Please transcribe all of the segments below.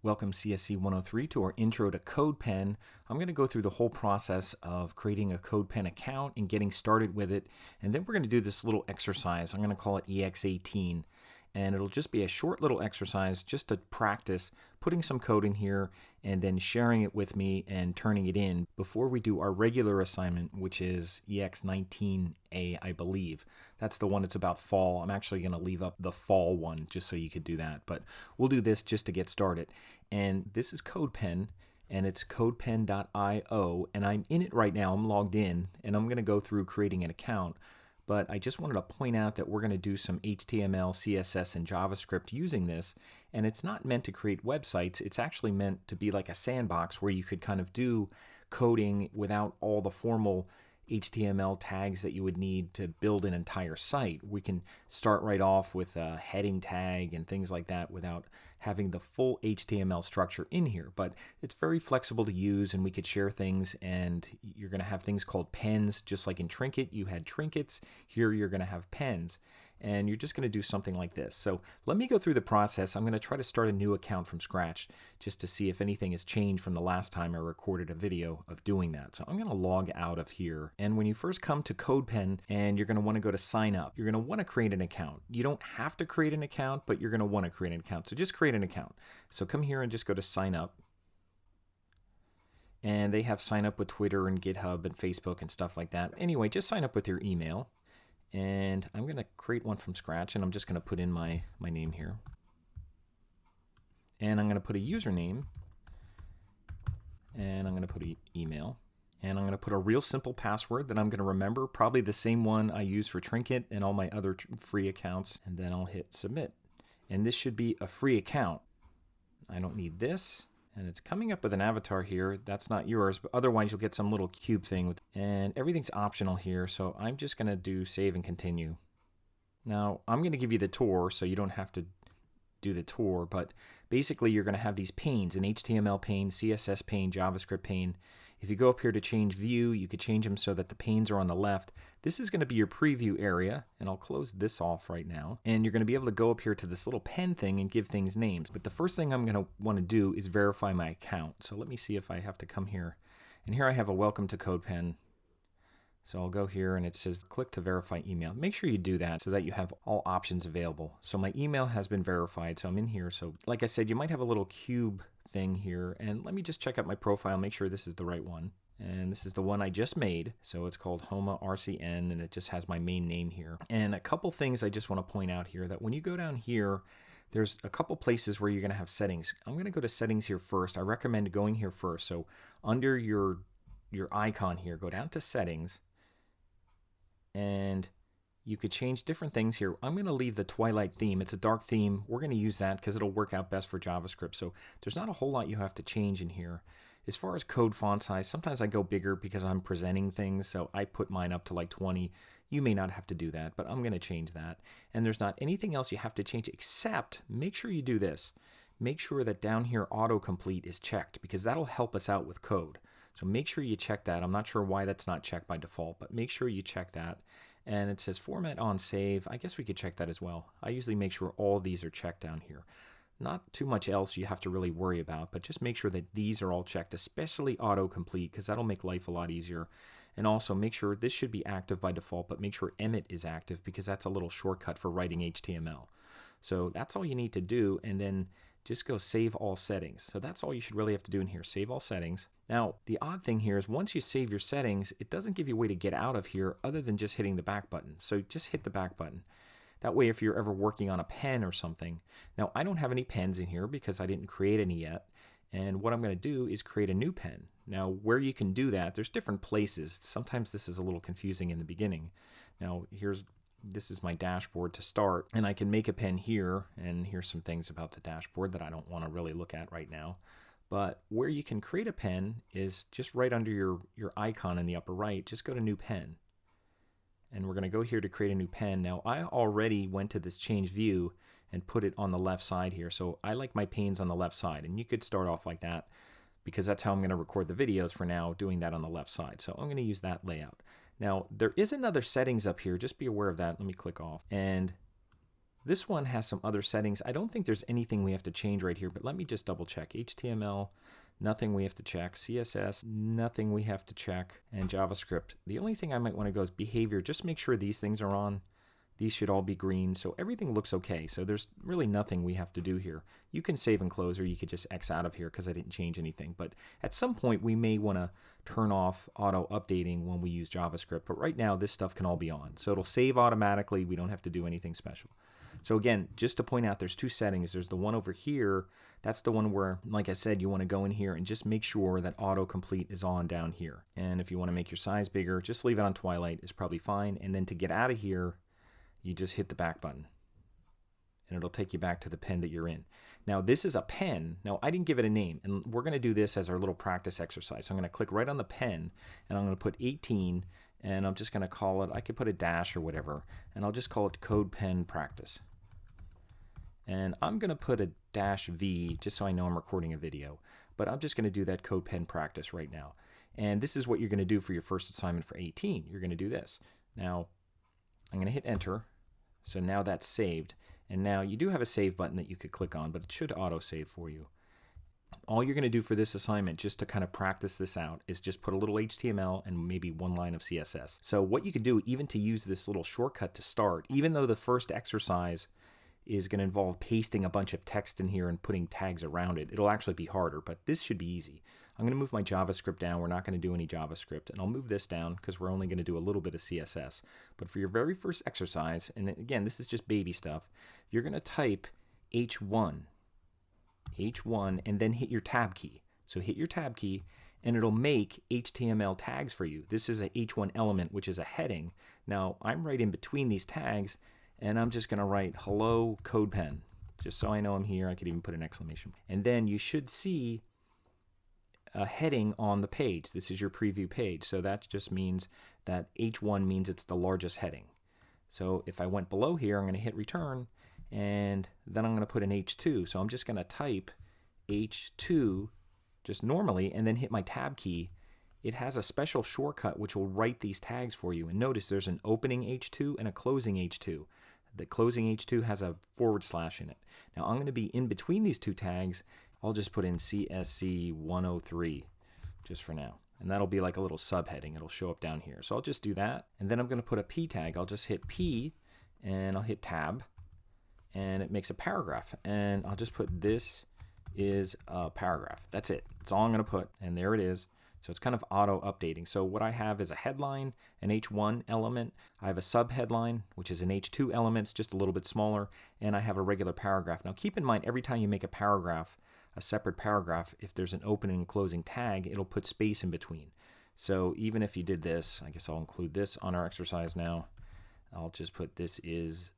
Welcome CSC103 to our intro to CodePen. I'm going to go through the whole process of creating a CodePen account and getting started with it. And then we're going to do this little exercise. I'm going to call it EX18. And it'll just be a short little exercise just to practice putting some code in here and then sharing it with me and turning it in before we do our regular assignment, which is EX19A, I believe. That's the one that's about fall. I'm actually going to leave up the fall one just so you could do that. But we'll do this just to get started. And this is CodePen, and it's codepen.io. And I'm in it right now. I'm logged in, and I'm going to go through creating an account. But I just wanted to point out that we're going to do some HTML, CSS, and JavaScript using this. And it's not meant to create websites. It's actually meant to be like a sandbox where you could kind of do coding without all the formal HTML tags that you would need to build an entire site. We can start right off with a heading tag and things like that without having the full HTML structure in here. But it's very flexible to use, and we could share things, and you're going to have things called pens, just like in Trinket you had trinkets. Here you're going to have pens, and you're just going to do something like this. So let me go through the process. I'm going to try to start a new account from scratch just to see if anything has changed from the last time I recorded a video of doing that. So I'm going to log out of here. And when you first come to CodePen and you're going to want to go to sign up, you're going to want to create an account. You don't have to create an account, but you're going to want to create an account. So just create an account. So come here and just go to sign up. And they have sign up with Twitter and GitHub and Facebook and stuff like that. Anyway, just sign up with your email. And I'm going to create one from scratch, and I'm just going to put in my name here. And I'm going to put a username, and I'm going to put an email, and I'm going to put a real simple password that I'm going to remember, probably the same one I use for Trinket and all my other free accounts, and then I'll hit submit. And this should be a free account. I don't need this. And it's coming up with an avatar here. That's not yours, but otherwise you'll get some little cube thing. And everything's optional here, so I'm just going to do save and continue. Now, I'm going to give you the tour, so you don't have to do the tour, but basically you're going to have these panes, an HTML pane, CSS pane, JavaScript pane. If you go up here to change view, you could change them so that the panes are on the left. This is going to be your preview area, and I'll close this off right now. And you're going to be able to go up here to this little pen thing and give things names. But the first thing I'm going to want to do is verify my account. So let me see if I have to come here. And here I have a welcome to CodePen. So I'll go here and it says click to verify email. Make sure you do that so that you have all options available. So my email has been verified, so I'm in here. So like I said, you might have a little cube thing here, and let me just check out my profile, make sure this is the right one. And this is the one I just made, so it's called Homa RCN, and it just has my main name here. And a couple things I just want to point out here, that when you go down here, there's a couple places where you're going to have settings. I'm going to go to settings here first. I recommend going here first. So under your icon here, go down to settings, and you could change different things here. I'm going to leave the Twilight theme. It's a dark theme. We're going to use that because it'll work out best for JavaScript. So there's not a whole lot you have to change in here. As far as code font size, sometimes I go bigger because I'm presenting things. So I put mine up to like 20. You may not have to do that, but I'm going to change that. And there's not anything else you have to change except make sure you do this. Make sure that down here autocomplete is checked because that'll help us out with code. So make sure you check that. I'm not sure why that's not checked by default, but make sure you check that. And it says format on save. I guess we could check that as well. I usually make sure all these are checked down here. Not too much else you have to really worry about, but just make sure that these are all checked, especially autocomplete, because that'll make life a lot easier. And also make sure this should be active by default, but make sure Emmet is active because that's a little shortcut for writing HTML. So that's all you need to do, and then just go save all settings. So that's all you should really have to do in here, save all settings. Now, the odd thing here is once you save your settings, it doesn't give you a way to get out of here other than just hitting the back button. So just hit the back button. That way, if you're ever working on a pen or something. Now, I don't have any pens in here because I didn't create any yet. And what I'm going to do is create a new pen. Now, where you can do that, there's different places. Sometimes this is a little confusing in the beginning. Now, this is my dashboard to start, and I can make a pen here, and here's some things about the dashboard that I don't want to really look at right now. But where you can create a pen is just right under your icon in the upper right. Just go to New Pen. And we're going to go here to create a new pen. Now, I already went to this change view and put it on the left side here. So I like my panes on the left side, and you could start off like that because that's how I'm going to record the videos for now, doing that on the left side. So I'm going to use that layout. Now, there is another settings up here. Just be aware of that. Let me click off. And This one has some other settings. I don't think there's anything we have to change right here, but let me just double check. HTML, nothing we have to check. CSS, nothing we have to check. And JavaScript, the only thing I might want to go is behavior. Just make sure these things are on. These should all be green, so everything looks okay. So there's really nothing we have to do here. You can save and close, or you could just X out of here because I didn't change anything. But at some point, we may want to turn off auto updating when we use JavaScript. But right now, this stuff can all be on. So it'll save automatically. We don't have to do anything special. So again, just to point out, there's two settings. There's the one over here. That's the one where, like I said, you want to go in here and just make sure that autocomplete is on down here. And if you want to make your size bigger, just leave it on Twilight. It's probably fine. And then to get out of here, you just hit the back button and it'll take you back to the pen that you're in. Now this is a pen. Now I didn't give it a name, and we're going to do this as our little practice exercise. So I'm going to click right on the pen and I'm going to put 18 and I'm just going to call it, I could put a dash or whatever, and I'll just call it CodePen Practice. And I'm going to put a -V just so I know I'm recording a video, but I'm just going to do that CodePen Practice right now. And this is what you're going to do for your first assignment for 18. You're going to do this. Now I'm going to hit enter. So now that's saved. And now you do have a save button that you could click on, but it should auto save for you. All you're going to do for this assignment, just to kind of practice this out, is just put a little HTML and maybe one line of CSS. So what you could do, even to use this little shortcut to start, even though the first exercise is going to involve pasting a bunch of text in here and putting tags around it, it'll actually be harder, but this should be easy. I'm going to move my JavaScript down. We're not going to do any JavaScript, and I'll move this down because we're only going to do a little bit of CSS. But for your very first exercise, and again, this is just baby stuff, you're going to type H1, and then hit your tab key. So hit your tab key, and it'll make HTML tags for you. This is a H1 element, which is a heading. Now, I'm right in between these tags, and I'm just going to write hello CodePen, just so I know I'm here. I could even put an exclamation. And then you should see a heading on the page. This is your preview page. So that just means that H1 means it's the largest heading. So if I went below here, I'm going to hit return, and then I'm going to put an H2. So I'm just going to type H2 just normally and then hit my tab key. It has a special shortcut which will write these tags for you. And notice there's an opening H2 and a closing H2. The closing H2 has a / in it. Now I'm going to be in between these two tags. I'll just put in csc103 just for now. And that'll be like a little subheading. It'll show up down here. So I'll just do that. And then I'm going to put a P tag. I'll just hit P and I'll hit tab. And it makes a paragraph. And I'll just put this is a paragraph. That's it. That's all I'm going to put. And there it is. So it's kind of auto updating. So what I have is a headline, an H1 element. I have a subheadline, which is an H2 element. It's just a little bit smaller. And I have a regular paragraph. Now keep in mind, every time you make a paragraph, a separate paragraph, if there's an opening and closing tag, it'll put space in between. So even if you did this, I guess I'll include this on our exercise now. I'll just put this is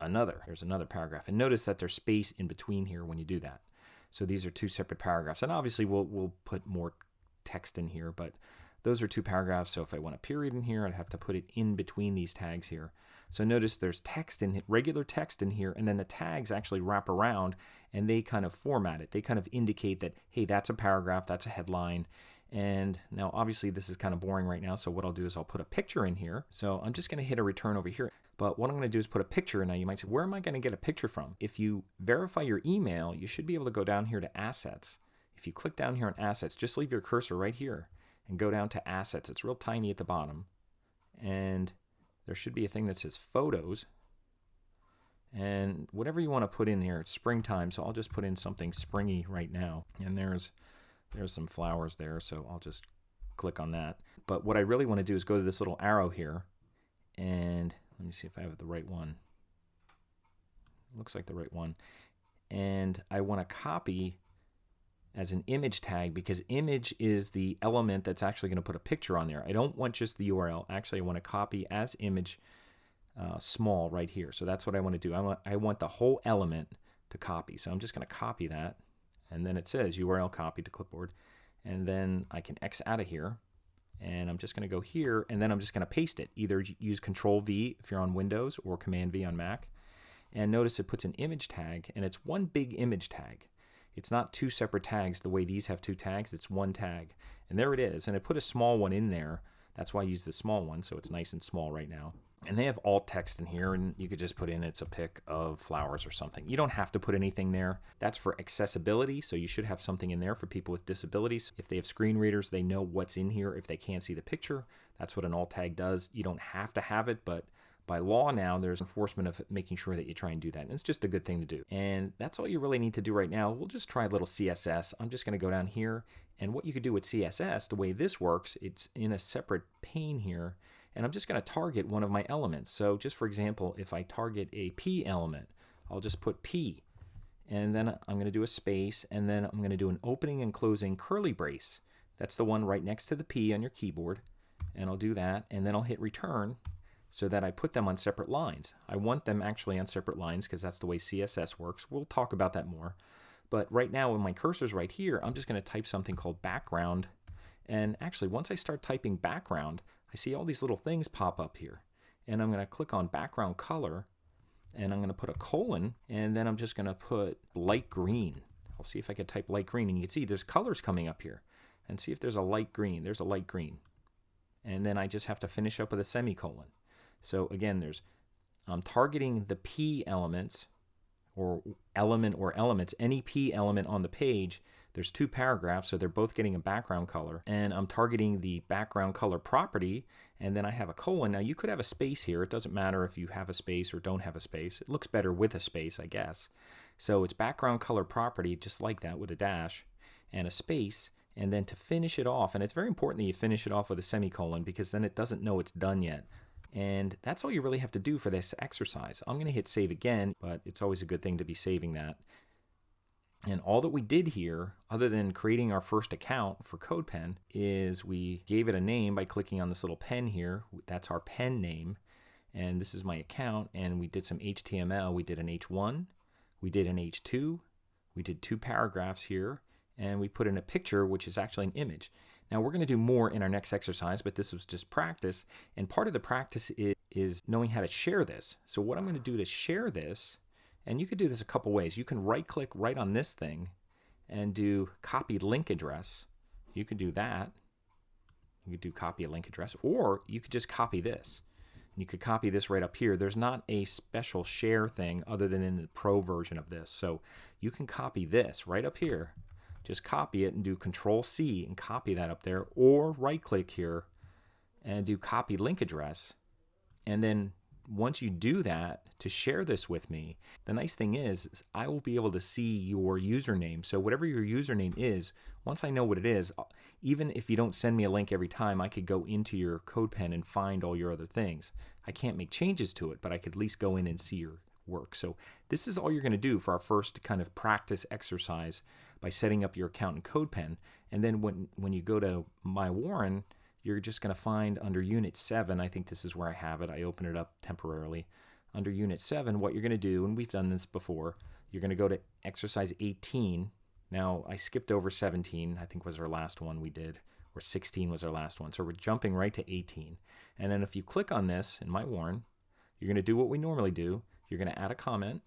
another. There's another paragraph. And notice that there's space in between here when you do that. So these are two separate paragraphs. And obviously we'll put more text in here, but those are two paragraphs. So if I want a period in here, I'd have to put it in between these tags here. So notice there's text in regular text in here, and then the tags actually wrap around and they kind of format it. They kind of indicate that, hey, that's a paragraph, that's a headline. And now obviously this is kind of boring right now. So what I'll do is I'll put a picture in here. So I'm just going to hit a return over here. But what I'm going to do is put a picture. Now you might say, where am I going to get a picture from? If you verify your email, you should be able to go down here to assets. If you click down here on assets, just leave your cursor right here and go down to assets. It's real tiny at the bottom. And there should be a thing that says photos. And whatever you want to put in here, it's springtime, so I'll just put in something springy right now. And there's some flowers there, so I'll just click on that. But what I really want to do is go to this little arrow here, and let me see if I have the right one. Looks like the right one. And I want to copy as an image tag, because image is the element that's actually going to put a picture on there. I don't want just the URL. Actually, I want to copy as image small right here. So that's what I want to do. I want the whole element to copy. So I'm just going to copy that. And then it says URL copy to clipboard. And then I can X out of here. And I'm just going to go here. And then I'm just going to paste it. Either use Control V if you're on Windows or Command V on Mac. And notice it puts an image tag. And it's one big image tag. It's not two separate tags the way these have two tags. It's one tag. And there it is. And I put a small one in there. That's why I use the small one, so it's nice and small right now. And they have alt text in here, and you could just put in it's a pic of flowers or something. You don't have to put anything there. That's for accessibility, so you should have something in there for people with disabilities. If they have screen readers, they know what's in here if they can't see the picture. That's what an alt tag does. You don't have to have it, but by law now, there's enforcement of making sure that you try and do that. And it's just a good thing to do. And that's all you really need to do right now. We'll just try a little CSS. I'm just going to go down here. And what you could do with CSS, the way this works, it's in a separate pane here. And I'm just going to target one of my elements. So just for example, if I target a P element, I'll just put P. And then I'm going to do a space, and then I'm going to do an opening and closing curly brace. That's the one right next to the P on your keyboard. And I'll do that, and then I'll hit return so that I put them on separate lines. I want them actually on separate lines because that's the way CSS works. We'll talk about that more. But right now when my cursor's right here, I'm just going to type something called background. And actually, once I start typing background, I see all these little things pop up here. And I'm going to click on background color, and I'm going to put a colon, and then I'm just going to put light green. I'll see if I can type light green, and you can see there's colors coming up here. And see if there's a light green. There's a light green. And then I just have to finish up with a semicolon. So again, I'm targeting the P elements, or element or elements, any P element on the page. There's two paragraphs, so they're both getting a background color. And I'm targeting the background color property, and then I have a colon. Now you could have a space here. It doesn't matter if you have a space or don't have a space. It looks better with a space, I guess. So it's background color property, just like that, with a dash and a space. And then to finish it off, and it's very important that you finish it off with a semicolon, because then it doesn't know it's done yet. And that's all you really have to do for this exercise. I'm going to hit save again, but it's always a good thing to be saving that. And all that we did here, other than creating our first account for CodePen, is we gave it a name by clicking on this little pen here. That's our pen name. And this is my account. And we did some HTML. We did an H1. We did an H2. We did 2 paragraphs here. And we put in a picture, which is actually an image. Now we're going to do more in our next exercise, but this was just practice. And part of the practice is knowing how to share this. So what I'm going to do to share this, and you could do this a couple ways. You can right click right on this thing and do copy link address. You could do that. You could do copy a link address, or you could just copy this. And you could copy this right up here. There's not a special share thing other than in the pro version of this. So you can copy this right up here. Just copy it and do Control-C and copy that up there, or right-click here and do copy link address. And then once you do that, to share this with me, the nice thing is I will be able to see your username. So whatever your username is, once I know what it is, even if you don't send me a link every time, I could go into your CodePen and find all your other things. I can't make changes to it, but I could at least go in and see your work. So this is all you're going to do for our first kind of practice exercise by setting up your account in CodePen. And then when you go to My Warren, you're just going to find under Unit 7, I think this is where I have it. I open it up temporarily. Under Unit 7, what you're going to do, and we've done this before, you're going to go to Exercise 18. Now, I skipped over 17, I think was our last one we did, or 16 was our last one. So we're jumping right to 18. And then if you click on this in My Warren, you're going to do what we normally do. You're going to add a comment.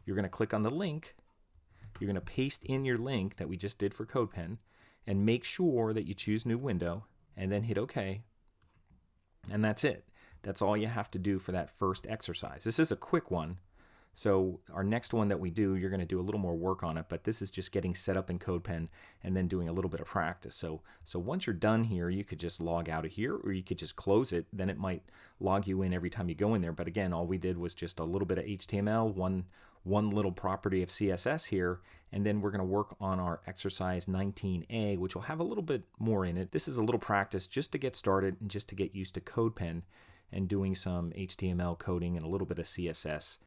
You're going to click on the link. You're going to paste in your link that we just did for CodePen, and make sure that you choose New Window, and then hit OK. And that's it. That's all you have to do for that first exercise. This is a quick one. So our next one that we do, you're going to do a little more work on it, but this is just getting set up in CodePen and then doing a little bit of practice. So once you're done here, you could just log out of here, or you could just close it. Then it might log you in every time you go in there. But again, all we did was just a little bit of HTML, one little property of CSS here, and then we're going to work on our exercise 19A, which will have a little bit more in it. This is a little practice just to get started and just to get used to CodePen and doing some HTML coding and a little bit of CSS.